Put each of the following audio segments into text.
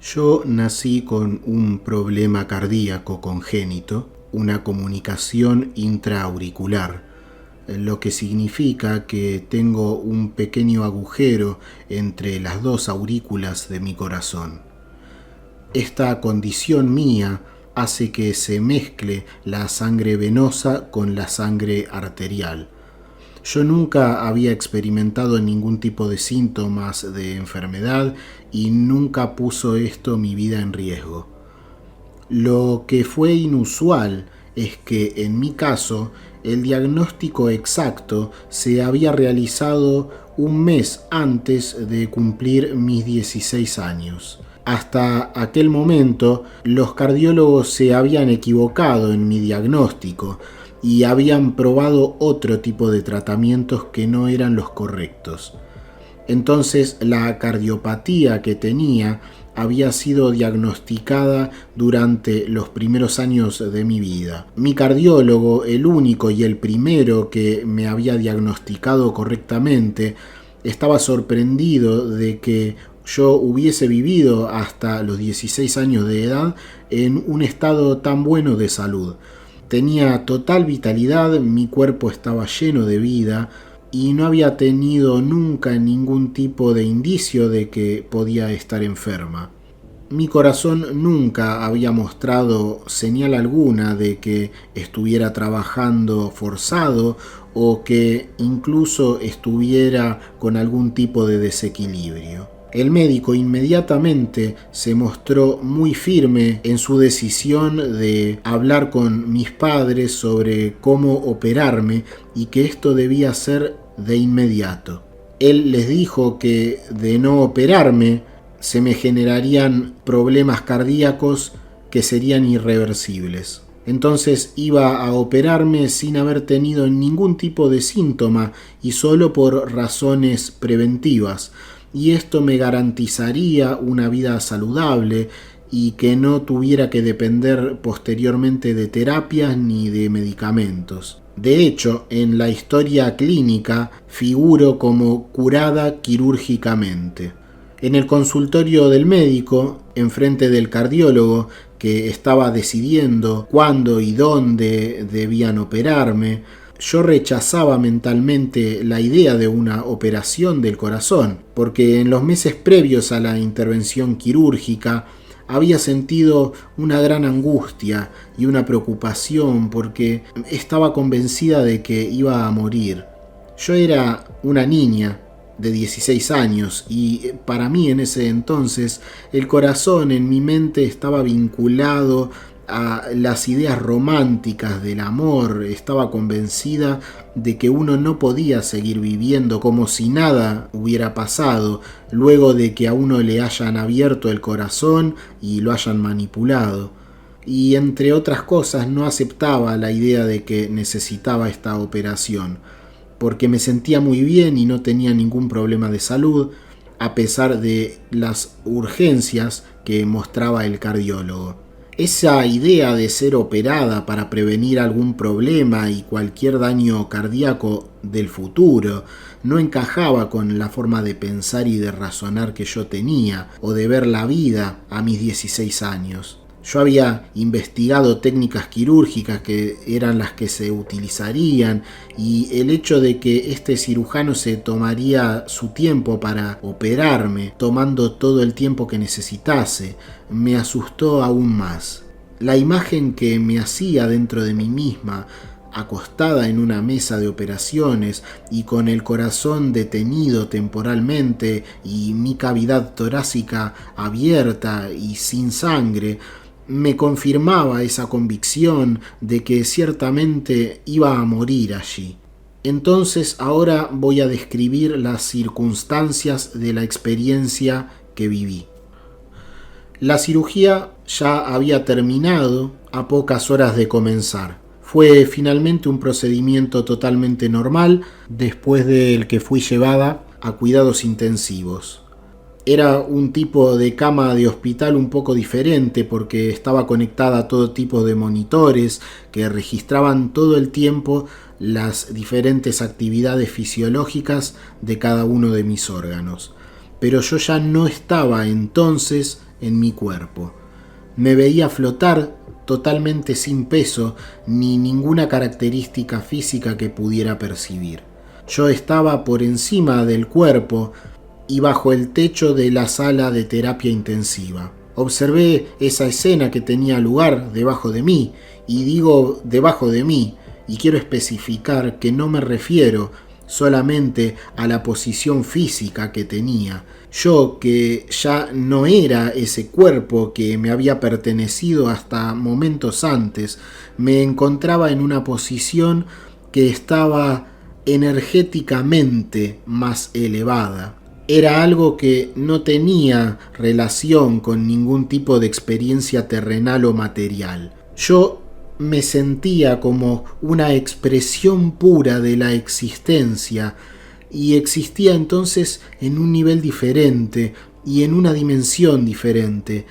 Yo nací con un problema cardíaco congénito, una comunicación intraauricular, lo que significa que tengo un pequeño agujero entre las dos aurículas de mi corazón. Esta condición mía hace que se mezcle la sangre venosa con la sangre arterial. Yo nunca había experimentado ningún tipo de síntomas de enfermedad y nunca puso esto mi vida en riesgo. Lo que fue inusual es que en mi caso el diagnóstico exacto se había realizado un mes antes de cumplir mis 16 años. Hasta aquel momento los cardiólogos se habían equivocado en mi diagnóstico y habían probado otro tipo de tratamientos que no eran los correctos. Entonces la cardiopatía que tenía había sido diagnosticada durante los primeros años de mi vida. Mi cardiólogo, el único y el primero que me había diagnosticado correctamente, estaba sorprendido de que yo hubiese vivido hasta los 16 años de edad en un estado tan bueno de salud. Tenía total vitalidad, mi cuerpo estaba lleno de vida y no había tenido nunca ningún tipo de indicio de que podía estar enferma. Mi corazón nunca había mostrado señal alguna de que estuviera trabajando forzado o que incluso estuviera con algún tipo de desequilibrio. El médico inmediatamente se mostró muy firme en su decisión de hablar con mis padres sobre cómo operarme y que esto debía ser de inmediato. Él les dijo que de no operarme se me generarían problemas cardíacos que serían irreversibles. Entonces iba a operarme sin haber tenido ningún tipo de síntoma y solo por razones preventivas. Y esto me garantizaría una vida saludable y que no tuviera que depender posteriormente de terapias ni de medicamentos. De hecho, en la historia clínica figuro como curada quirúrgicamente. En el consultorio del médico, enfrente del cardiólogo, que estaba decidiendo cuándo y dónde debían operarme, yo rechazaba mentalmente la idea de una operación del corazón, porque en los meses previos a la intervención quirúrgica había sentido una gran angustia y una preocupación porque estaba convencida de que iba a morir. Yo era una niña de 16 años y para mí en ese entonces el corazón en mi mente estaba vinculado a las ideas románticas del amor. Estaba convencida de que uno no podía seguir viviendo como si nada hubiera pasado luego de que a uno le hayan abierto el corazón y lo hayan manipulado. Y entre otras cosas no aceptaba la idea de que necesitaba esta operación, porque me sentía muy bien y no tenía ningún problema de salud, a pesar de las urgencias que mostraba el cardiólogo. Esa idea de ser operada para prevenir algún problema y cualquier daño cardíaco del futuro no encajaba con la forma de pensar y de razonar que yo tenía o de ver la vida a mis 16 años. Yo había investigado técnicas quirúrgicas que eran las que se utilizarían y el hecho de que este cirujano se tomaría su tiempo para operarme, tomando todo el tiempo que necesitase, me asustó aún más. La imagen que me hacía dentro de mí misma, acostada en una mesa de operaciones y con el corazón detenido temporalmente y mi cavidad torácica abierta y sin sangre, me confirmaba esa convicción de que ciertamente iba a morir allí. Entonces ahora voy a describir las circunstancias de la experiencia que viví. La cirugía ya había terminado a pocas horas de comenzar. Fue finalmente un procedimiento totalmente normal después del que fui llevada a cuidados intensivos. Era un tipo de cama de hospital un poco diferente porque estaba conectada a todo tipo de monitores que registraban todo el tiempo las diferentes actividades fisiológicas de cada uno de mis órganos. Pero yo ya no estaba entonces en mi cuerpo. Me veía flotar totalmente sin peso ni ninguna característica física que pudiera percibir. Yo estaba por encima del cuerpo y bajo el techo de la sala de terapia intensiva. Observé esa escena que tenía lugar debajo de mí, y digo debajo de mí, y quiero especificar que no me refiero solamente a la posición física que tenía. Yo, que ya no era ese cuerpo que me había pertenecido hasta momentos antes, me encontraba en una posición que estaba energéticamente más elevada. Era algo que no tenía relación con ningún tipo de experiencia terrenal o material. Yo me sentía como una expresión pura de la existencia, y existía entonces en un nivel diferente y en una dimensión diferente.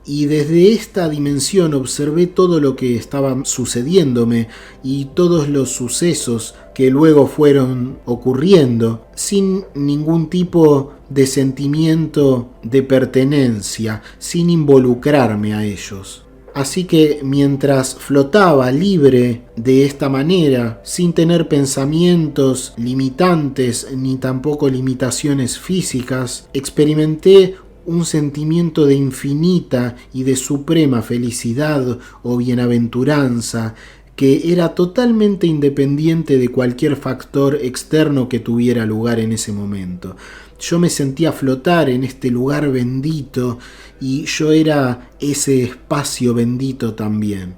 Y desde esta dimensión observé todo lo que estaba sucediéndome y todos los sucesos que luego fueron ocurriendo sin ningún tipo de sentimiento de pertenencia, sin involucrarme a ellos. Así que mientras flotaba libre de esta manera, sin tener pensamientos limitantes ni tampoco limitaciones físicas, experimenté un sentimiento de infinita y de suprema felicidad o bienaventuranza que era totalmente independiente de cualquier factor externo que tuviera lugar en ese momento. Yo me sentía flotar en este lugar bendito y yo era ese espacio bendito también.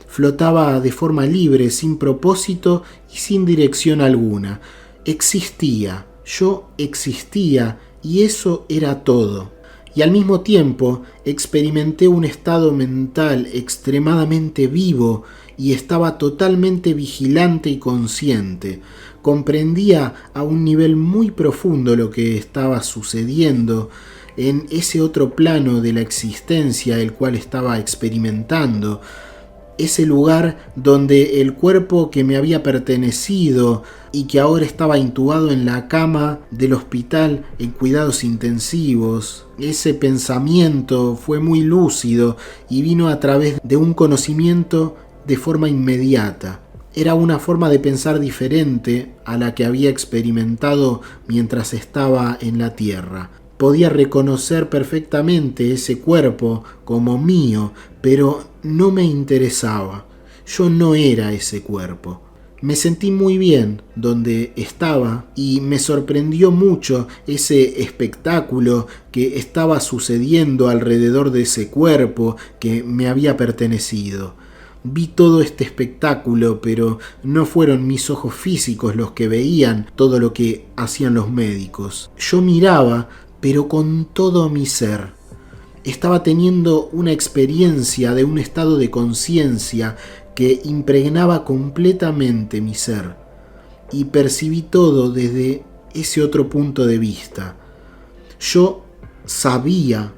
Flotaba de forma libre, sin propósito y sin dirección alguna. Existía, yo existía, y eso era todo. Y al mismo tiempo experimenté un estado mental extremadamente vivo y estaba totalmente vigilante y consciente. Comprendía a un nivel muy profundo lo que estaba sucediendo en ese otro plano de la existencia el cual estaba experimentando. Ese lugar donde el cuerpo que me había pertenecido y que ahora estaba intubado en la cama del hospital en cuidados intensivos. Ese pensamiento fue muy lúcido y vino a través de un conocimiento de forma inmediata. Era una forma de pensar diferente a la que había experimentado mientras estaba en la tierra. Podía reconocer perfectamente ese cuerpo como mío, pero no me interesaba. Yo no era ese cuerpo. Me sentí muy bien donde estaba y me sorprendió mucho ese espectáculo que estaba sucediendo alrededor de ese cuerpo que me había pertenecido. Vi todo este espectáculo, pero no fueron mis ojos físicos los que veían todo lo que hacían los médicos. Yo miraba, pero con todo mi ser. Estaba teniendo una experiencia de un estado de conciencia que impregnaba completamente mi ser, y percibí todo desde ese otro punto de vista. Yo sabía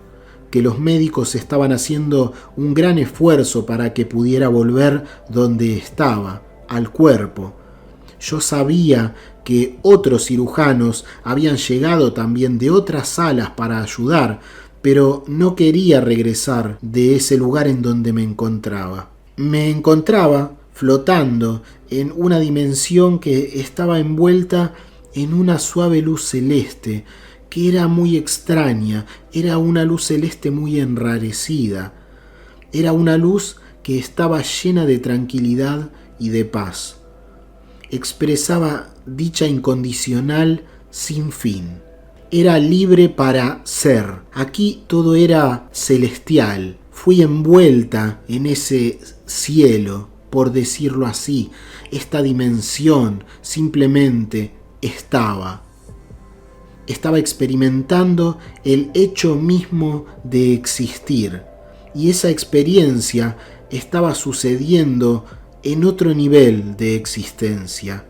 que los médicos estaban haciendo un gran esfuerzo para que pudiera volver donde estaba, al cuerpo. Yo sabía que otros cirujanos habían llegado también de otras salas para ayudar, pero no quería regresar de ese lugar en donde me encontraba. Me encontraba flotando en una dimensión que estaba envuelta en una suave luz celeste, que era muy extraña. Era una luz celeste muy enrarecida. Era una luz que estaba llena de tranquilidad y de paz. Expresaba dicha incondicional sin fin. Era libre para ser. Aquí todo era celestial. Fui envuelta en ese cielo, por decirlo así. Esta dimensión simplemente estaba. Estaba experimentando el hecho mismo de existir. Y esa experiencia estaba sucediendo en otro nivel de existencia.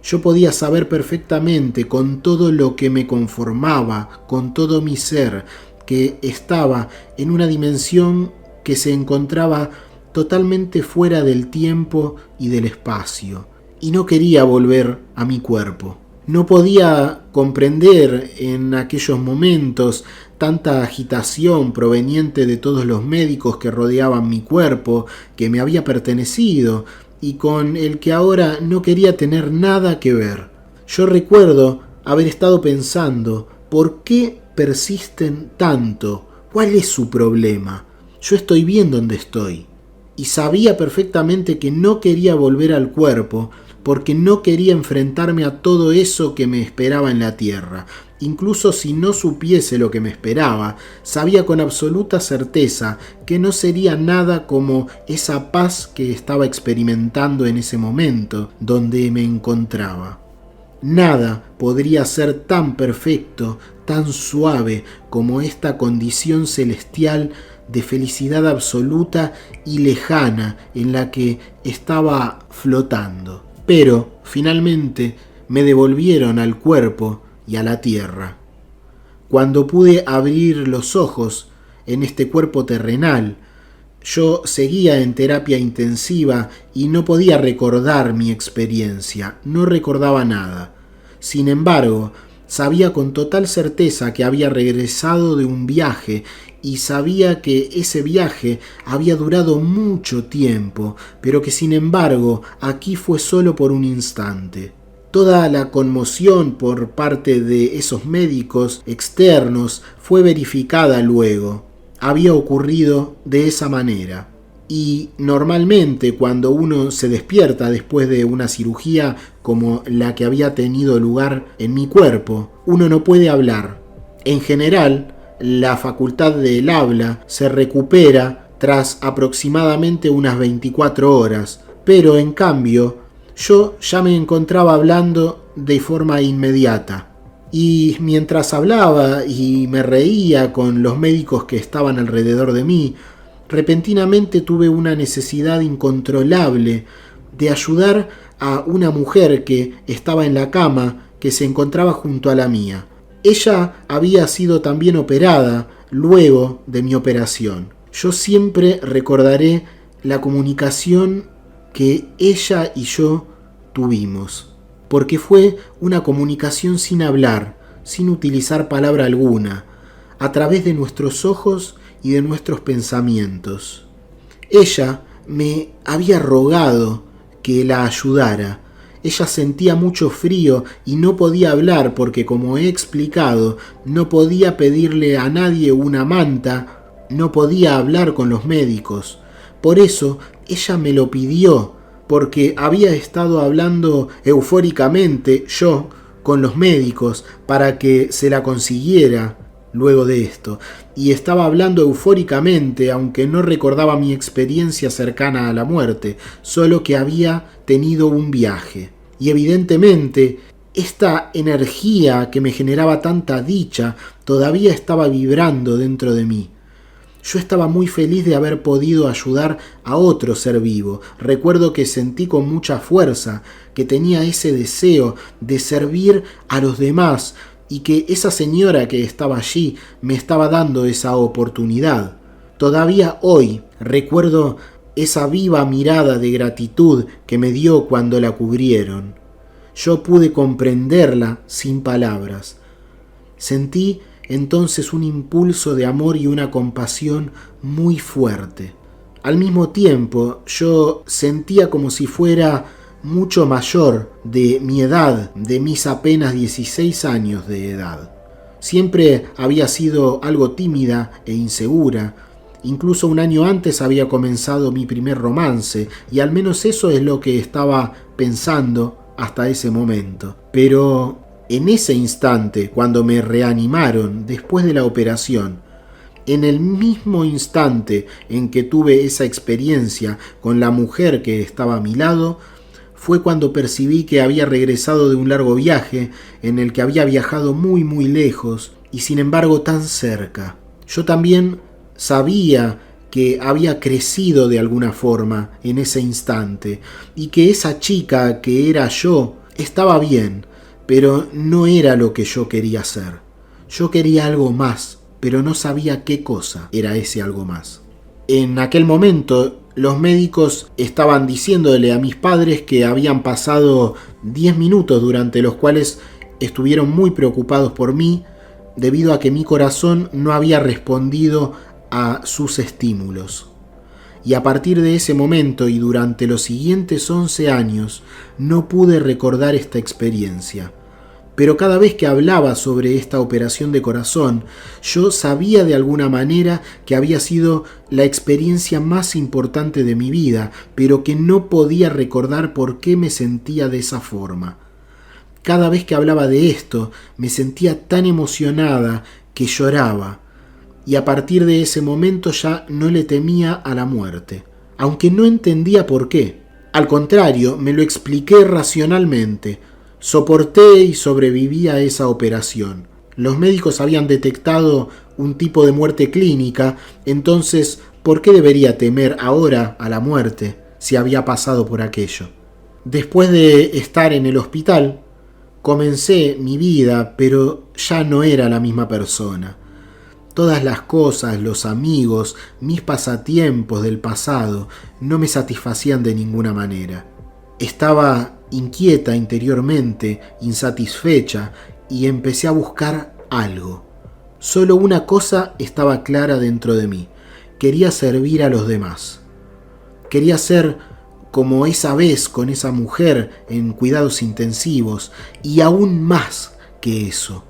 Yo podía saber perfectamente, con todo lo que me conformaba, con todo mi ser, que estaba en una dimensión que se encontraba totalmente fuera del tiempo y del espacio, y no quería volver a mi cuerpo. No podía comprender en aquellos momentos tanta agitación proveniente de todos los médicos que rodeaban mi cuerpo, que me había pertenecido y con el que ahora no quería tener nada que ver. Yo recuerdo haber estado pensando, ¿por qué persisten tanto? ¿Cuál es su problema? Yo estoy bien donde estoy. Y sabía perfectamente que no quería volver al cuerpo porque no quería enfrentarme a todo eso que me esperaba en la tierra. Incluso si no supiese lo que me esperaba, sabía con absoluta certeza que no sería nada como esa paz que estaba experimentando en ese momento donde me encontraba. Nada podría ser tan perfecto, tan suave como esta condición celestial de felicidad absoluta y lejana en la que estaba flotando. Pero, finalmente, me devolvieron al cuerpo y a la tierra. Cuando pude abrir los ojos en este cuerpo terrenal, yo seguía en terapia intensiva y no podía recordar mi experiencia, no recordaba nada. Sin embargo, sabía con total certeza que había regresado de un viaje y sabía que ese viaje había durado mucho tiempo, pero que sin embargo aquí fue solo por un instante. Toda la conmoción por parte de esos médicos externos fue verificada luego. Había ocurrido de esa manera. Y normalmente cuando uno se despierta después de una cirugía como la que había tenido lugar en mi cuerpo, uno no puede hablar. En general, la facultad del habla se recupera tras aproximadamente unas 24 horas, pero en cambio yo ya me encontraba hablando de forma inmediata. Y mientras hablaba y me reía con los médicos que estaban alrededor de mí, repentinamente tuve una necesidad incontrolable de ayudar a una mujer que estaba en la cama que se encontraba junto a la mía. Ella había sido también operada luego de mi operación. Yo siempre recordaré la comunicación que ella y yo tuvimos, porque fue una comunicación sin hablar, sin utilizar palabra alguna, a través de nuestros ojos y de nuestros pensamientos. Ella me había rogado que la ayudara. Ella sentía mucho frío y no podía hablar porque, como he explicado, no podía pedirle a nadie una manta, no podía hablar con los médicos. Por eso ella me lo pidió, porque había estado hablando eufóricamente yo con los médicos para que se la consiguiera luego de esto, y estaba hablando eufóricamente, aunque no recordaba mi experiencia cercana a la muerte, solo que había tenido un viaje. Y evidentemente, esta energía que me generaba tanta dicha todavía estaba vibrando dentro de mí. Yo estaba muy feliz de haber podido ayudar a otro ser vivo. Recuerdo que sentí con mucha fuerza que tenía ese deseo de servir a los demás, y que esa señora que estaba allí me estaba dando esa oportunidad. Todavía hoy recuerdo esa viva mirada de gratitud que me dio cuando la cubrieron. Yo pude comprenderla sin palabras. Sentí entonces un impulso de amor y una compasión muy fuerte. Al mismo tiempo, yo sentía como si fuera mucho mayor de mi edad, de mis apenas 16 años de edad. Siempre había sido algo tímida e insegura. Incluso un año antes había comenzado mi primer romance, y al menos eso es lo que estaba pensando hasta ese momento. Pero en ese instante, cuando me reanimaron después de la operación, en el mismo instante en que tuve esa experiencia con la mujer que estaba a mi lado, fue cuando percibí que había regresado de un largo viaje en el que había viajado muy muy lejos y sin embargo tan cerca. Yo también sabía que había crecido de alguna forma en ese instante y que esa chica que era yo estaba bien, pero no era lo que yo quería ser. Yo quería algo más, pero no sabía qué cosa era ese algo más. En aquel momento Los médicos estaban diciéndole a mis padres que habían pasado 10 minutos durante los cuales estuvieron muy preocupados por mí debido a que mi corazón no había respondido a sus estímulos. Y a partir de ese momento y durante los siguientes 11 años no pude recordar esta experiencia. Pero cada vez que hablaba sobre esta operación de corazón, yo sabía de alguna manera que había sido la experiencia más importante de mi vida, pero que no podía recordar por qué me sentía de esa forma. Cada vez que hablaba de esto, me sentía tan emocionada que lloraba, y a partir de ese momento ya no le temía a la muerte, aunque no entendía por qué. Al contrario, me lo expliqué racionalmente. Soporté y sobreviví a esa operación. Los médicos habían detectado un tipo de muerte clínica, entonces, ¿por qué debería temer ahora a la muerte si había pasado por aquello? Después de estar en el hospital, comencé mi vida, pero ya no era la misma persona. Todas las cosas, los amigos, mis pasatiempos del pasado no me satisfacían de ninguna manera. Estaba inquieta interiormente, insatisfecha, y empecé a buscar algo. Solo una cosa estaba clara dentro de mí: quería servir a los demás. Quería ser como esa vez con esa mujer en cuidados intensivos, y aún más que eso.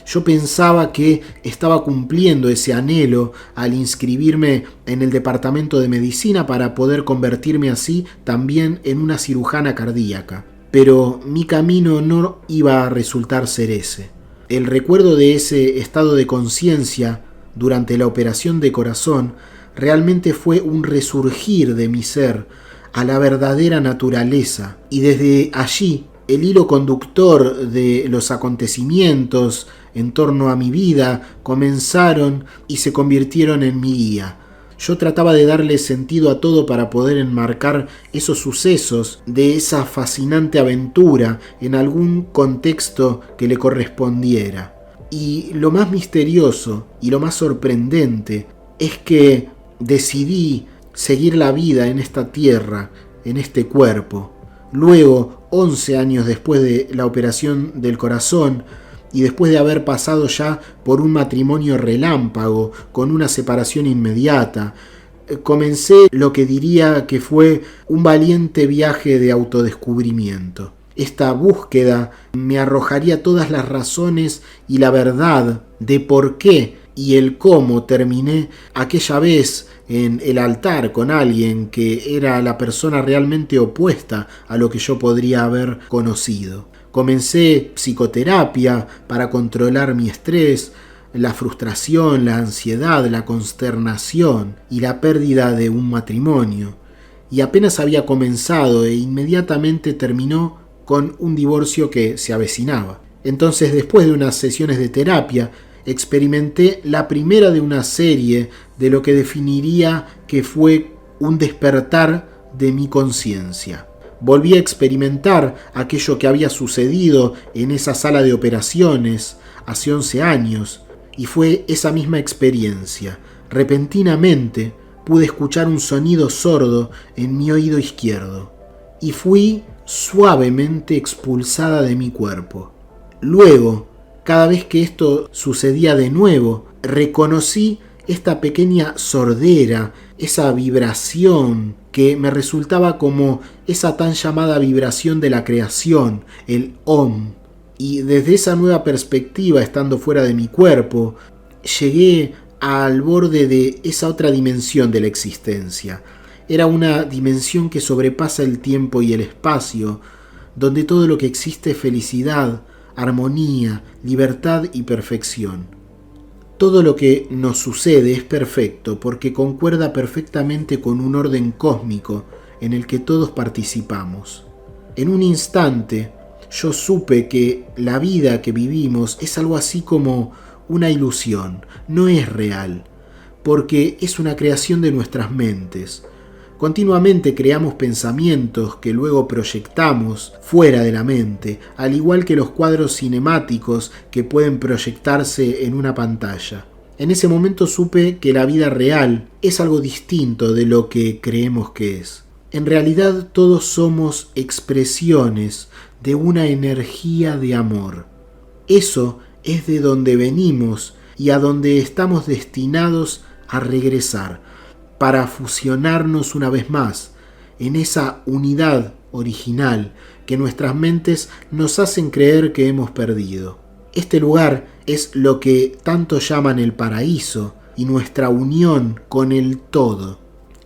Yo pensaba que estaba cumpliendo ese anhelo al inscribirme en el departamento de medicina para poder convertirme así también en una cirujana cardíaca. Pero mi camino no iba a resultar ser ese. El recuerdo de ese estado de conciencia durante la operación de corazón realmente fue un resurgir de mi ser a la verdadera naturaleza, y desde allí el hilo conductor de los acontecimientos en torno a mi vida comenzaron y se convirtieron en mi guía. Yo trataba de darle sentido a todo para poder enmarcar esos sucesos de esa fascinante aventura en algún contexto que le correspondiera. Y lo más misterioso y lo más sorprendente es que decidí seguir la vida en esta tierra, en este cuerpo. Luego, 11 años después de la operación del corazón, y después de haber pasado ya por un matrimonio relámpago, con una separación inmediata, comencé lo que diría que fue un valiente viaje de autodescubrimiento. Esta búsqueda me arrojaría todas las razones y la verdad de por qué y el cómo terminé aquella vez en el altar con alguien que era la persona realmente opuesta a lo que yo podría haber conocido. Comencé psicoterapia para controlar mi estrés, la frustración, la ansiedad, la consternación y la pérdida de un matrimonio. Y apenas había comenzado e inmediatamente terminó con un divorcio que se avecinaba. Entonces, después de unas sesiones de terapia, experimenté la primera de una serie de lo que definiría que fue un despertar de mi conciencia. Volví a experimentar aquello que había sucedido en esa sala de operaciones hace 11 años, y fue esa misma experiencia. Repentinamente pude escuchar un sonido sordo en mi oído izquierdo, y fui suavemente expulsada de mi cuerpo. Luego, cada vez que esto sucedía de nuevo, reconocí esta pequeña sordera, esa vibración que me resultaba como esa tan llamada vibración de la creación, el Om. Y desde esa nueva perspectiva, estando fuera de mi cuerpo, llegué al borde de esa otra dimensión de la existencia. Era una dimensión que sobrepasa el tiempo y el espacio, donde todo lo que existe es felicidad, armonía, libertad y perfección. Todo lo que nos sucede es perfecto porque concuerda perfectamente con un orden cósmico en el que todos participamos. En un instante, yo supe que la vida que vivimos es algo así como una ilusión, no es real, porque es una creación de nuestras mentes. Continuamente creamos pensamientos que luego proyectamos fuera de la mente, al igual que los cuadros cinemáticos que pueden proyectarse en una pantalla. En ese momento supe que la vida real es algo distinto de lo que creemos que es. En realidad todos somos expresiones de una energía de amor. Eso es de donde venimos y a donde estamos destinados a regresar, para fusionarnos una vez más en esa unidad original que nuestras mentes nos hacen creer que hemos perdido. Este lugar es lo que tanto llaman el paraíso y nuestra unión con el todo.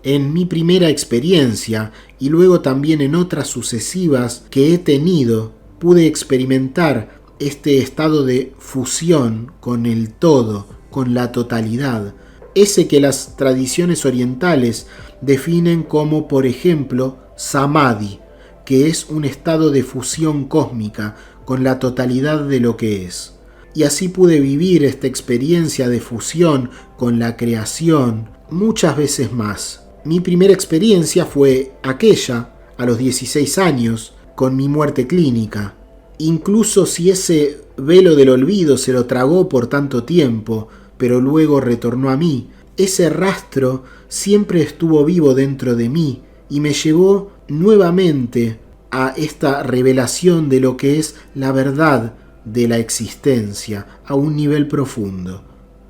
En mi primera experiencia y luego también en otras sucesivas que he tenido, pude experimentar este estado de fusión con el todo, con la totalidad, ese que las tradiciones orientales definen como, por ejemplo, samadhi, que es un estado de fusión cósmica con la totalidad de lo que es. Y así pude vivir esta experiencia de fusión con la creación muchas veces más. Mi primera experiencia fue aquella, a los 16 años, con mi muerte clínica. Incluso si ese velo del olvido se lo tragó por tanto tiempo, pero luego retornó a mí, ese rastro siempre estuvo vivo dentro de mí y me llevó nuevamente a esta revelación de lo que es la verdad de la existencia a un nivel profundo.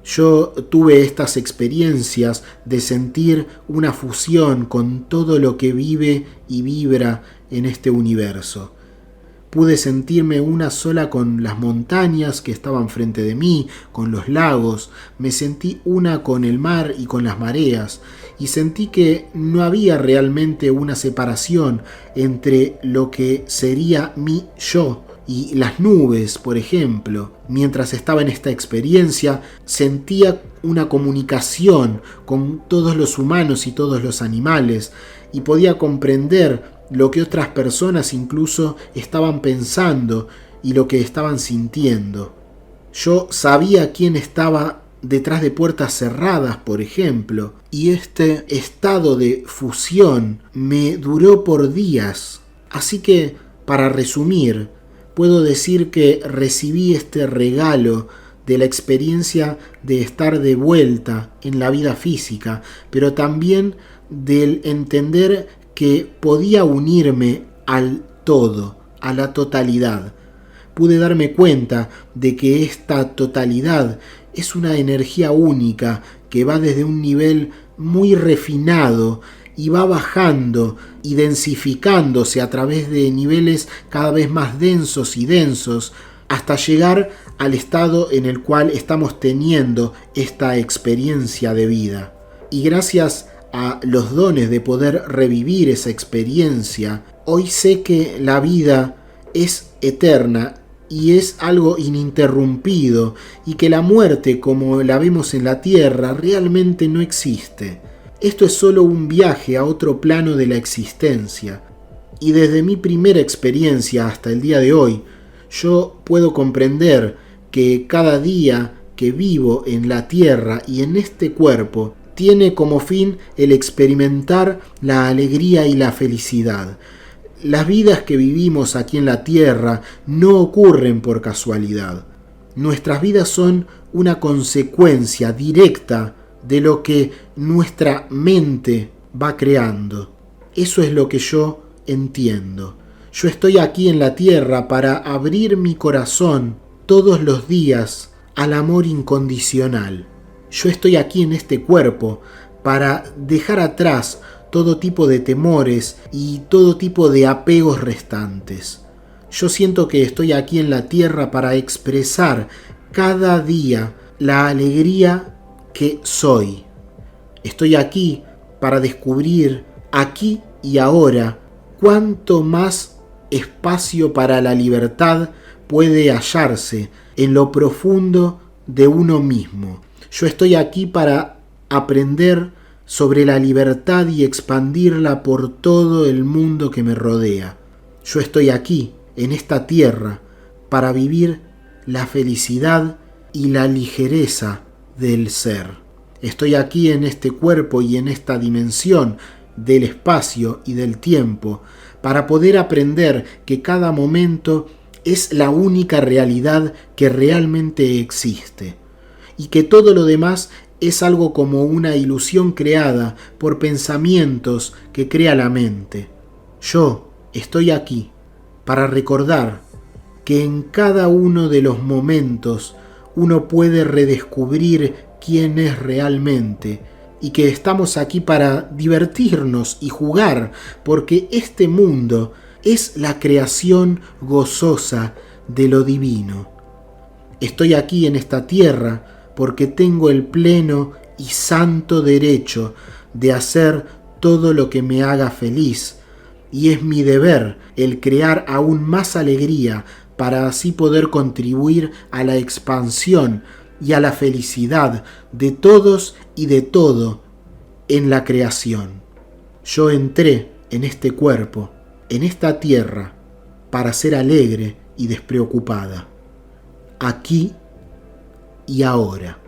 Yo tuve estas experiencias de sentir una fusión con todo lo que vive y vibra en este universo. Pude sentirme una sola con las montañas que estaban frente de mí, con los lagos, me sentí una con el mar y con las mareas, y sentí que no había realmente una separación entre lo que sería mi yo y las nubes, por ejemplo. Mientras estaba en esta experiencia, sentía una comunicación con todos los humanos y todos los animales, y podía comprender lo que otras personas incluso estaban pensando y lo que estaban sintiendo. Yo sabía quién estaba detrás de puertas cerradas, por ejemplo, y este estado de fusión me duró por días. Así que, para resumir, puedo decir que recibí este regalo de la experiencia de estar de vuelta en la vida física, pero también del entender que podía unirme al todo, a la totalidad. Pude darme cuenta de que esta totalidad es una energía única que va desde un nivel muy refinado y va bajando y densificándose a través de niveles cada vez más densos y densos hasta llegar al estado en el cual estamos teniendo esta experiencia de vida. Y gracias a los dones de poder revivir esa experiencia, hoy sé que la vida es eterna y es algo ininterrumpido y que la muerte como la vemos en la tierra realmente no existe. Esto es solo un viaje a otro plano de la existencia. Y desde mi primera experiencia hasta el día de hoy, yo puedo comprender que cada día que vivo en la tierra y en este cuerpo tiene como fin el experimentar la alegría y la felicidad. Las vidas que vivimos aquí en la tierra no ocurren por casualidad. Nuestras vidas son una consecuencia directa de lo que nuestra mente va creando. Eso es lo que yo entiendo. Yo estoy aquí en la tierra para abrir mi corazón todos los días al amor incondicional. Yo estoy aquí en este cuerpo para dejar atrás todo tipo de temores y todo tipo de apegos restantes. Yo siento que estoy aquí en la tierra para expresar cada día la alegría que soy. Estoy aquí para descubrir aquí y ahora cuánto más espacio para la libertad puede hallarse en lo profundo de uno mismo. Yo estoy aquí para aprender sobre la libertad y expandirla por todo el mundo que me rodea. Yo estoy aquí, en esta tierra, para vivir la felicidad y la ligereza del ser. Estoy aquí en este cuerpo y en esta dimensión del espacio y del tiempo para poder aprender que cada momento es la única realidad que realmente existe. y que todo lo demás es algo como una ilusión creada por pensamientos que crea la mente. Yo estoy aquí para recordar que en cada uno de los momentos uno puede redescubrir quién es realmente y que estamos aquí para divertirnos y jugar, porque este mundo es la creación gozosa de lo divino. Estoy aquí en esta tierra porque tengo el pleno y santo derecho de hacer todo lo que me haga feliz, y es mi deber el crear aún más alegría para así poder contribuir a la expansión y a la felicidad de todos y de todo en la creación. Yo entré en este cuerpo, en esta tierra, para ser alegre y despreocupada, aquí y ahora.